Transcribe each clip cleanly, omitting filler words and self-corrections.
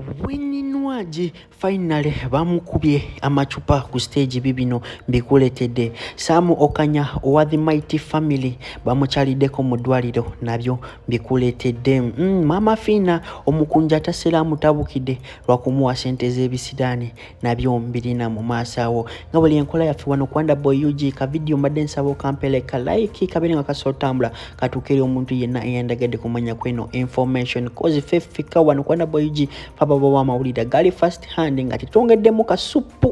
Winnie finally bamukubye amacupa ku stage bibino bikuletedde Sam Okanya owa the Mighty Family bamukyaliddeko mu ddwaliro nabyo bikuletedde Mama Fina omukunja tasera mutabukidde lwakumuwa sente z'ebisidaani nabyo mbirina mu maaso awo nga buli enkola yaffe wano Kwanda Boy UG ka video mbadde nsaba okampele ka like kabere nga kasotambula katukere omuntu yenna eyandagadde kumanya kweno information cause fefika wano Kwanda Boy UG baba mawulira gali first hand nga titongeddemu kasupu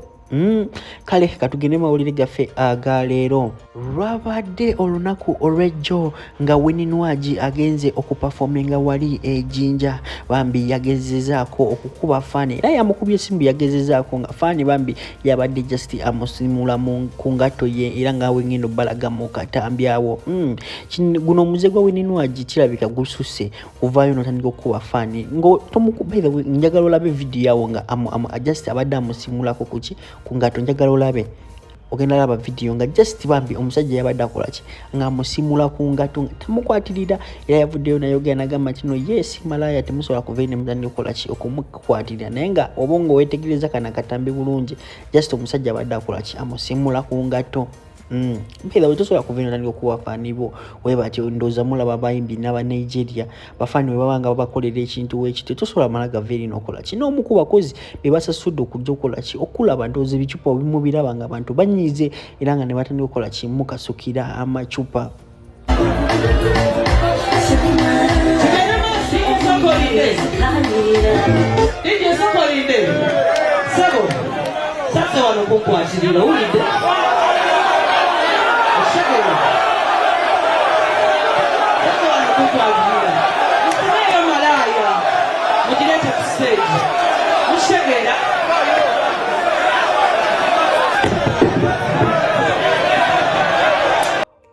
kale katugende mawulire gaffe agaleero lwabadde olunaku olw'ejjo nga Winnie agenze okuperforminga wali ejinja bambi yagezezaako okukuba faani era yamukubye esimbi yagezezaako nga faani bambi yabadde just amusimula ku ngatto ye era nga wengendo balaga mu katambyawo guno omuze gwa Winnie kirabika gususse kuvaayo n'otandika okukuba faani tomukubaire njagala olabe video yawo nga just abadde amusimulako kuki ku ngatto njagala olabe ogenda laba video nga just bambi omusajja yabadde akolaki nga musimula ku ngatto tamukwatirira era yavuddeyo nayo genda kino yes malaya temusobola kuvaine mutandika okolaki okumukwatirira naye nga obongo wetegereza kana katambi bulungi just omusajja abadde akolaki amusimula ku ngatto mpira wetosobola kuvaina tandika okuwafaani bo webati ndooza mulaba bayimbi n'aba Nigeria bafaani we babanga babakolera ekintu wekiti tosobola mala gaveeri n'okola ki n'omu ku bakozi be basasudde okujja okukola ki okulaba ndooza ebicupa bimu biraba nga abantu banyiize era nga ne batandika okukola ki mukasukira amacupa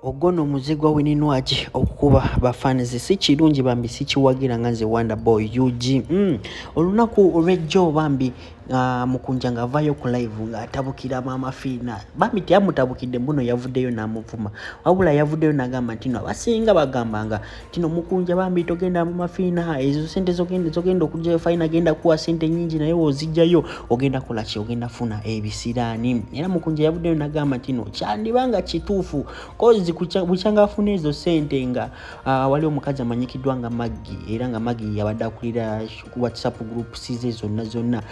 Ogono omuze gwa Winnie okukuba bafaanizi si kirungi bambi si kiwagira nga nze Wanda Boy UG olunaku olw'ejjo bambi mukunja nga avayo ku live nga atabukira Mama Fina bambi tiyamutabukidde mbuno yavuddeyo n'amuvuma wabula yavuddeyo n'agamba ntino abasinga bagambanga tino mukunja bambi togenda Mama Fina ezo sente zogenda okujjayo Fina agenda kuwa sente nyingi naye ozijjayo ogenda kolaki ogenda funa ebisiraani era mukunja yavuddeyo n'agamba tino kyandibanga kituufu kozi bukyanga afuna ezo sente nga wali omukazi amanyikiddwa nga Maggie era nga Maggie yabadde akulira ku WhatsApp group size zonna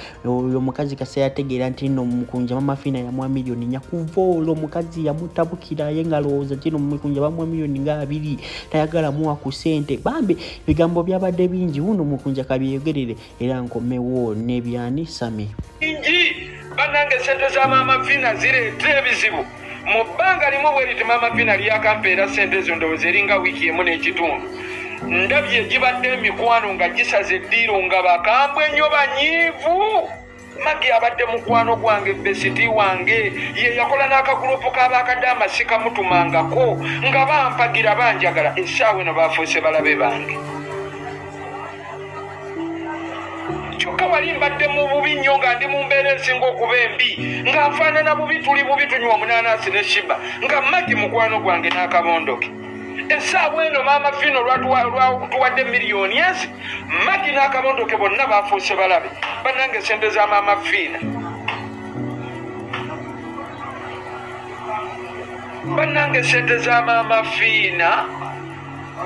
oyo mukazi kase yategeera nti no mukunja Mama Fina yamuwa milioni nyakuva olwo mukazi yamutabukira ye nga lowooza nti no mukunja bamuwa milioni nga 2 tayagala muwa ku sente bambi bigambo byabadde bingi wuno mukunja kabyeyogerere era nkomewo nebyani sami banange sente za Mama Fina zireeta ebizibu mu bbanga limu bweriti Mama Fina lyakampeera sente ezo ndowooza eringa wiiki emu n'ekitundu ndabye egibadde emikwano nga gisaze eddiiro nga bakambwe nnyo banyiivu Maggie abadde mukwano gwange besiti wange ye yakola n'akagurupu k'abaakadde amasika mutumangako nga bampagira banjagala essaawa eno baafuuse balabe bange kyokka wali mbadde mu bubi nnyo nga ndi mu mbeera esinga okuba embi nga nfaanana bubi tuli bubi tunywa omunaanaasi ne shiba nga Maggie mukwano gwange n'akabondoke essaawa eno Mama Fina olwatuwadde miliyoni ezi Maggie n'akabondoke bonna baafuuse balabe bannange sente za Mama Fina bannange sente za Mama Fina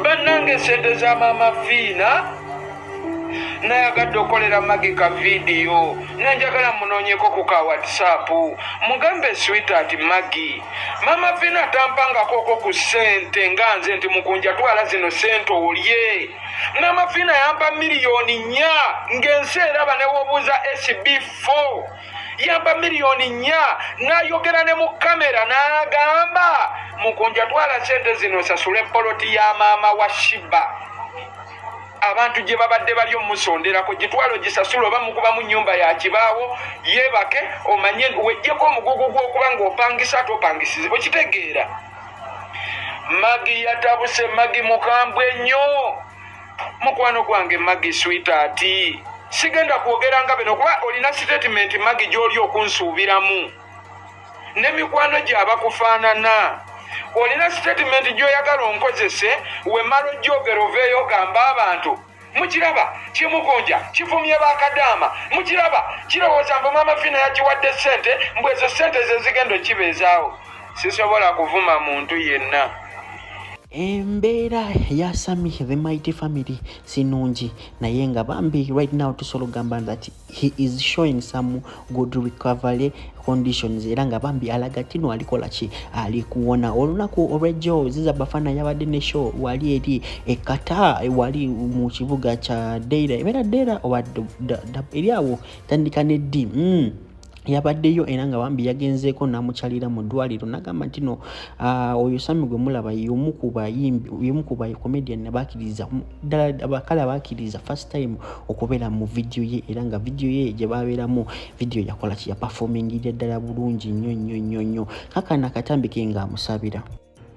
bannange sente za Mama Fina nayagadde okolera Maggie ka vidiyo nanjagala munoonyeko ku ka WhatsApp mugambe sweetheart Maggie Mama Fina tampangakoko ku sente nga nze nti mukunja twala zino sente olye Mama Fina yampa miliyoni 4 ng'ensi eraba ne wobuuza SB4 yampa miliyoni 4 n'ayogera ne mu kamera n'agamba mukunja twala sente zino sasule poloti ya maama wa Shiba abantu gye babadde bali omusonderako gitwalo gisasula oba mukuba mu nnyumba ya kibaawo yeebake omanye wejjeko omugugu gw'okuba ng'opangisa topangisize okitegeera Maggie yatabuse Maggie mukambwe nnyo mukwano gwange Maggie sweetheart sigenda kwogera nga bino kuba olina statement Maggie gy'oli okunsuubiramu n'emikwano gy'abakufaanana olina statement gy'oyagala onkozese wemmala ojjogera oveeyo gamba abantu mukiraba kimugonja kifumye bakadaama mukiraba kirowooza mbu maama Fiina yakiwadde ssente mbw ezo ssente ze zigenda kibeezaawo. Sisobola kuvuma muntu yenna. Embeera ya Sammy the Mighty Family sinungi naye nga bambi right now tusobola gamba that he is showing some good recovery conditions era nga bambi alaga tino alikola ki ali kuwona olunaku olw'ejjo ziza bafana yabadde ne show wali eri ekata wali mu kibuga kya Deira ebera Deira oba eri awo tandika ne D yabaddeyo era nga bambi yagenzeeko namukyalira mu ddwaliro nagamba nti no oyo Sammy gwe mulaba y'omu ku comedian abakkiriza ddala abakale abakkiriza first time okubeera mu video ye era nga video ye gye babeeramu video yakola ki yaperformingirya ddala bulungi nnyo kakana katambike nga amusabira.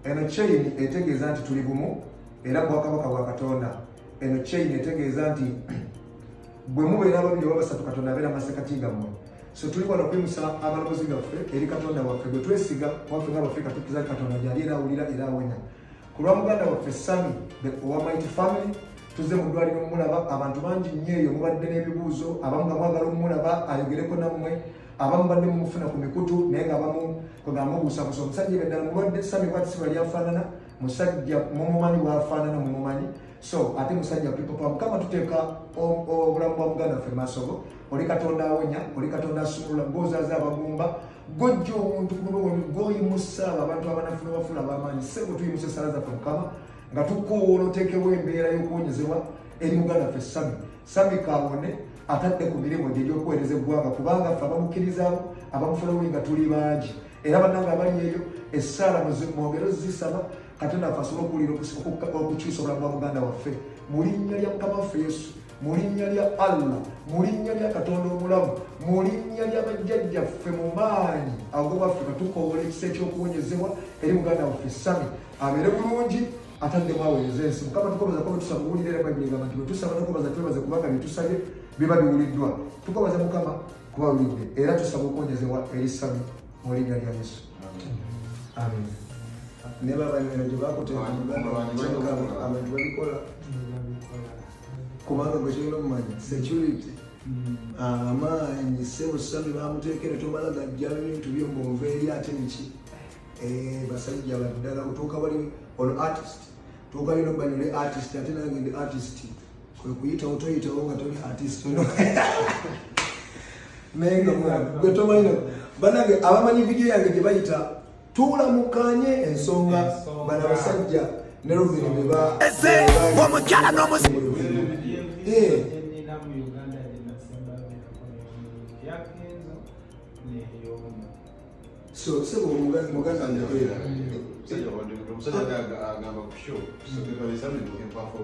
Eno chain etegeeza nti tuli bumu era bwakabaka bwa Katonda. Eno chain etegeeza nti bwe mubeera babiri oba basatu Katonda abeera masekati gammwe. So tuli wano kwimusa abalobozi baffe eri Katonda waffe gwe twesiga waffe ng'Abafirika tukkiza Katonda gyali era awulira era awenya. Ku lwa muganda waffe Sammy owa Mighty Family tuzze mu ddwaliro mulaba abantu bangi nnyo eyo mubadde n'ebibuuzo abamu nga mwagala omulaba ayogereko nammwe abamu badde mumufuna ku mikutu naye nga abamu kwegamba obuusabuusa omusajja eddala mulwadde Sammy bwati si bali afaanana musajja mumumanyi bwafaanana mumumanyi so ate musajja pipopa Mukama tuteeka obulamu bwa muganda waffe maaso oli Katonda awonya oli Katonda asumulula gw'ozaaza abagumba gw'ojja omuntu gw'oyimusa abantu abanafu n'abafula ab'amaanyi sebo tuyimusa essala zaffe Mukama nga tukuwoola oteekewo embeera y'okuwonyezebwa eri muganda waffe Sammy kaawone atadde ku mirimu gye egy'okuweereza eggwanga kubanga ffe abamukkirizaabo abamufulawuli nga tuli bangi era bannanga abali eyo essaala mwongere zisaba Katonda waffe asobola okuwulira okukyusa obulamu bwa muganda waffe mu linnya lya Mukama waffe Yesu mu linnya lya Allah mu linnya lya Katonda omulamu mu linnya lya bajjajjaffe mu maanyi ago baffe tukoola ekisa eky'okuwonyezebwa eri muganda waffe Sammy abeere bulungi ataddemu aweereza ensi Mukama tukobaza kuba tusaba kuwulira era Bayibuli egamba nti bwe tusaba nokubaza twebaze kubanga bye tusabye biba biwuliddwa tukobaza Mukama kuba awulidde era tusaba okuwonyezebwa eri Sammy mu linnya lya Yesu amen. Ne baba gye bakuteeka abantu babikola kubanga gwe kyolina omumanyi security amaanyi ssebo Sammy bamuteekera tomala gajja ebintu byo ng'ova eri ate niki basajja baddala otuuka wali ono artist tuuka lino banyole artist ate nange ndi artist kwe kuyitawo toyitawo nga toli artist naye nga gwe tomanyina banange abamanyi vidiyo yange gye bayita tuulamukanye ensonga bana basajja ne Robin beba omukyala n'omuzimu so sebo muganda ndeera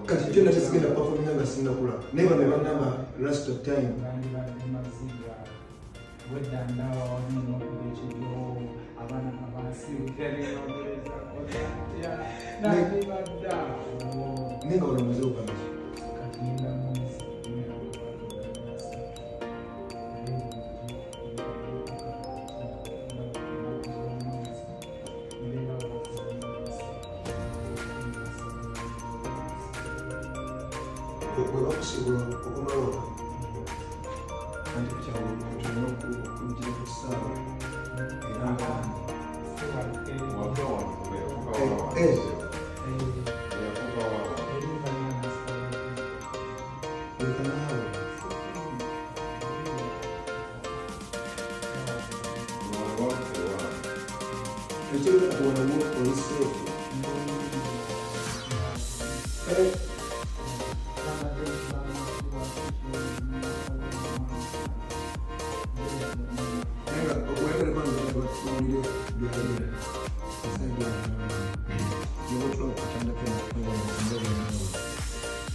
kati kyonna tesigenda performinga nga sinakula naye bano bannama last of time nenga olamaze okugamba bwe bakusigula okumaloka anti kukyalo tulina okugira ku ssaawa era ekirina kuwona oliseefu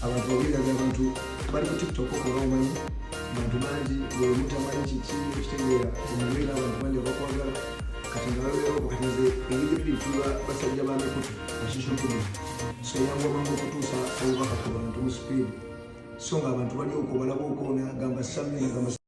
abantu babiraga abantu bali ku TikTok okubamanyi bantu bangi bwemutamanyi kiki ekitegeera omubeera abantu bangi abakwagala kati nga babeerawo katize ebigiriri tuba basajja bamikutu bashishokudu so yangwamangu okutuusa obubaka ku bantu mu speed so nga abantu bali okwo balaba okwoona gamba Sammy gamba